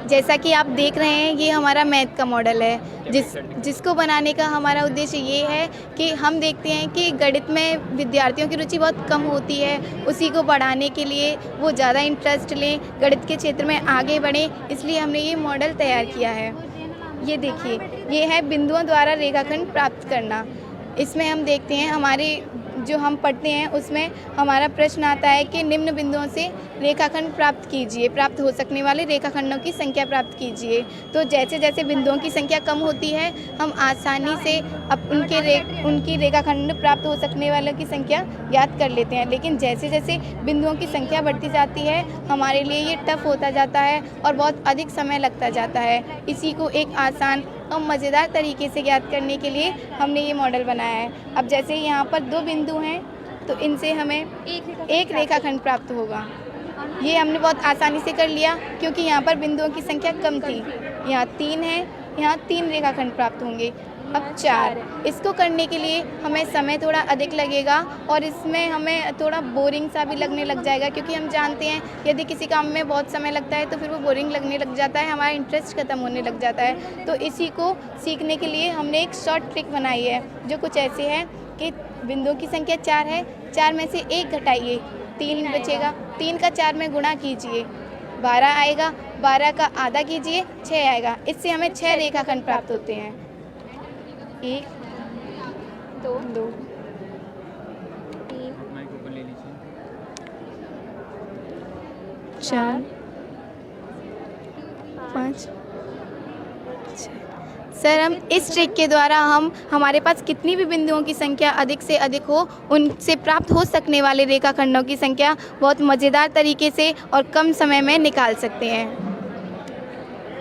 जैसा कि आप देख रहे हैं, ये हमारा मैथ का मॉडल है जिसको बनाने का हमारा उद्देश्य ये है कि हम देखते हैं कि गणित में विद्यार्थियों की रुचि बहुत कम होती है। उसी को बढ़ाने के लिए वो ज़्यादा इंटरेस्ट लें, गणित के क्षेत्र में आगे बढ़ें, इसलिए हमने ये मॉडल तैयार किया है। ये देखिए, ये है बिंदुओं द्वारा रेखाखंड प्राप्त करना। इसमें हम देखते हैं, हमारे जो हम पढ़ते हैं उसमें हमारा प्रश्न आता है कि निम्न बिंदुओं से रेखाखंड प्राप्त कीजिए, प्राप्त हो सकने वाले रेखाखंडों की संख्या प्राप्त कीजिए। तो जैसे जैसे बिंदुओं की संख्या कम होती है, हम आसानी से अब उनकी रेखाखंड प्राप्त हो सकने वालों की संख्या ज्ञात कर लेते हैं। लेकिन जैसे जैसे बिंदुओं की संख्या बढ़ती जाती है, हमारे लिए ये टफ होता जाता है और बहुत अधिक समय लगता जाता है। इसी को एक आसान और मज़ेदार तरीके से ज्ञात करने के लिए हमने ये मॉडल बनाया है। अब जैसे यहाँ पर 2 बिंदु हैं, तो इनसे हमें एक रेखाखंड प्राप्त होगा। ये हमने बहुत आसानी से कर लिया क्योंकि यहाँ पर बिंदुओं की संख्या कम थी। यहाँ 3 है, यहाँ 3 रेखाखंड प्राप्त होंगे। अब 4, इसको करने के लिए हमें समय थोड़ा अधिक लगेगा और इसमें हमें थोड़ा बोरिंग सा भी लगने लग जाएगा, क्योंकि हम जानते हैं यदि किसी काम में बहुत समय लगता है तो फिर वो बोरिंग लगने लग जाता है, हमारा इंटरेस्ट ख़त्म होने लग जाता है। तो इसी को सीखने के लिए हमने एक शॉर्ट ट्रिक बनाई है, जो कुछ ऐसे है कि बिंदुओं की संख्या 4 है, 4 में से 1 घटाइए, 3 बचेगा, 3 का 4 में गुणा कीजिए, 12 आएगा, 12 का आधा कीजिए, 6 आएगा। इससे हमें 6 रेखाखंड प्राप्त होते हैं। 1 2 3 4 5 6। सर, हम इस ट्रिक के द्वारा हमारे पास कितनी भी बिंदुओं की संख्या अधिक से अधिक हो, उनसे प्राप्त हो सकने वाले रेखाखंडों की संख्या बहुत मज़ेदार तरीके से और कम समय में निकाल सकते हैं।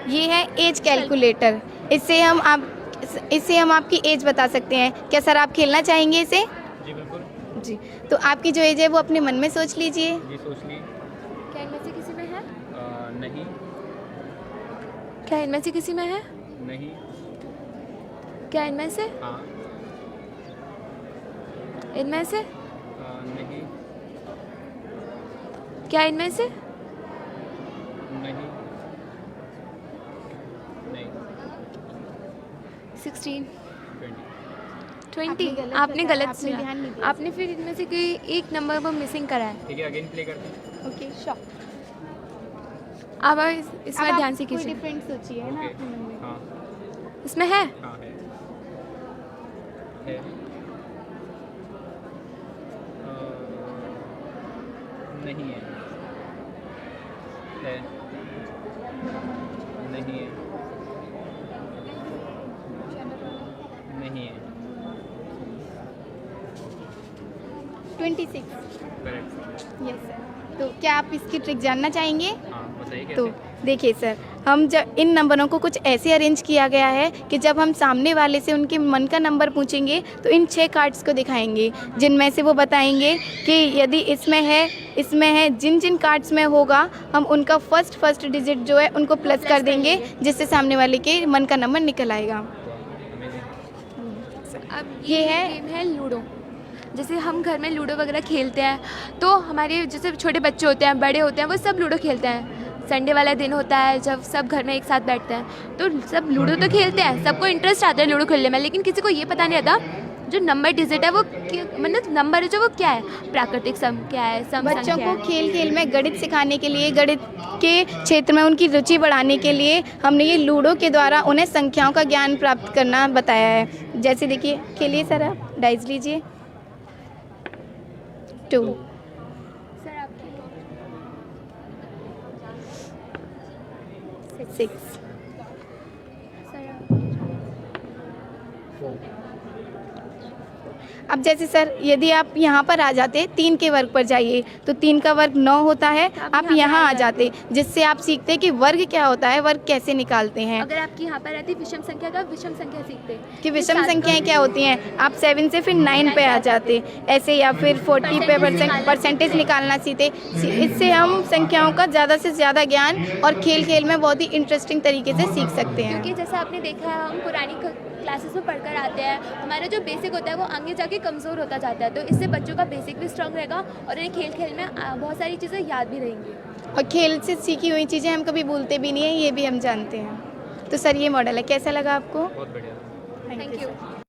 ये है एज कैलकुलेटर। इससे हम आपकी एज बता सकते हैं। क्या सर आप खेलना चाहेंगे इसे? जी बिल्कुल। जी, तो आपकी जो एज है वो अपने मन में सोच लीजिए। जी सोच ली। क्या इनमें से किसी में है? नहीं। क्या इनमें से किसी में है? नहीं। क्या इनमें से? हाँ। इनमें से? नहीं। क्या इनमें से? नहीं। नहीं। 16 20। 20 आपने गलत आपने सुना। ध्यान नहीं दिया। आपने फिर इनमें से कोई एक नंबर वो मिसिंग करा है। ठीक है, अगेन प्ले करते हैं। Okay, sure. अब इसमें ध्यान से कोई कीजिए। डिफरेंट सोचिए, है ना ओके। अपने मन में। हाँ। इसमें है? हाँ है। नहीं है। है। नहीं है। नहीं है। 26। करेक्ट। Yes sir. तो क्या आप इसकी ट्रिक जानना चाहेंगे? हाँ बताइए कैसे। तो देखिए सर, हम जब इन नंबरों को कुछ ऐसे अरेंज किया गया है कि जब हम सामने वाले से उनके मन का नंबर पूछेंगे तो इन 6 कार्ड्स को दिखाएंगे, जिनमें से वो बताएंगे कि यदि इसमें है, जिन जिन कार्ड्स में होगा हम उनका फर्स्ट डिजिट जो है उनको प्लस कर देंगे, जिससे सामने वाले के मन का नंबर निकल आएगा। अब ये है गेम है लूडो। जैसे हम घर में लूडो वगैरह खेलते हैं, तो हमारे जैसे छोटे बच्चे होते हैं, बड़े होते हैं, वो सब लूडो खेलते हैं। संडे वाला दिन होता है जब सब घर में एक साथ बैठते हैं, तो सब लूडो तो खेलते हैं, सबको इंटरेस्ट आता है लूडो खेलने में। लेकिन किसी को ये पता नहीं आता जो नंबर डिजिट है वो मतलब नंबर है जो वो क्या है, प्राकृतिक सम क्या है, सम बच्चों संख्या को है। खेल खेल में गणित सिखाने के लिए, गणित के क्षेत्र में उनकी रुचि बढ़ाने के लिए हमने ये लूडो के द्वारा उन्हें संख्याओं का ज्ञान प्राप्त करना बताया है। जैसे देखिए, खेलिए सर, आप डाइस लीजिए। 2 सर आप 6 सर अब जैसे सर, यदि आप यहाँ पर आ जाते 3 के वर्ग पर जाइए तो 3 का वर्ग 9 होता है। आप यहाँ आ जाते, जिससे आप सीखते कि वर्ग क्या होता है, वर्ग कैसे निकालते हैं, अगर आपकी यहाँ पर रहती विषम संख्या का विषम संख्या सीखते कि विषम संख्याएं क्या होती हैं। आप 7 से फिर 9 पे आ जाते ऐसे, या फिर 40 पे परसेंटेज निकालना सीखते। इससे हम संख्याओं का ज़्यादा से ज़्यादा ज्ञान और खेल खेल में बहुत ही इंटरेस्टिंग तरीके से सीख सकते हैं। क्योंकि जैसा आपने देखा है, हम पुरानी क्लासेस में पढ़कर आते हैं, हमारा जो बेसिक होता है वो आगे जाके कमज़ोर होता जाता है। तो इससे बच्चों का बेसिक भी स्ट्रांग रहेगा और उन्हें खेल खेल में बहुत सारी चीज़ें याद भी रहेंगी। और खेल से सीखी हुई चीज़ें हम कभी भूलते भी नहीं हैं, ये भी हम जानते हैं। तो सर ये मॉडल है, कैसा लगा आपको? बहुत बढ़िया। Thank you.